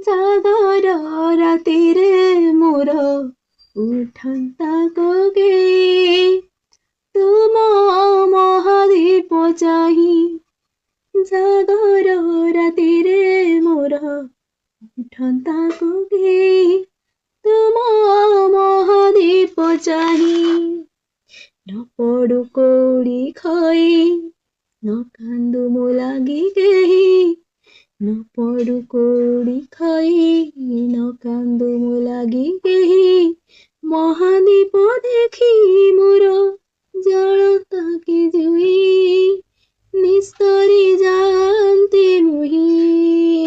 ଜାଗର ରାତିରେ ମୋର ଉଠନ୍ତା କୋକେଇ ତୁମ ମହାଦୀପ ଚାହିଁ ଜାଗର ରାତିରେ ମୋର ଉଠନ୍ତା କୋକେଇ ତୁମ ମହାଦୀପ ଚାହିଁ ନ ପଡୁ କୋଡ଼ି ଖଇ ନ କାନ୍ଦୁ ମୋ ଲାଗି କେହି न पडु कोडी खई न कान्दु मो लागि केही महादीप देखी मोर जळता कि जुई निस्तरी जान्ती मुही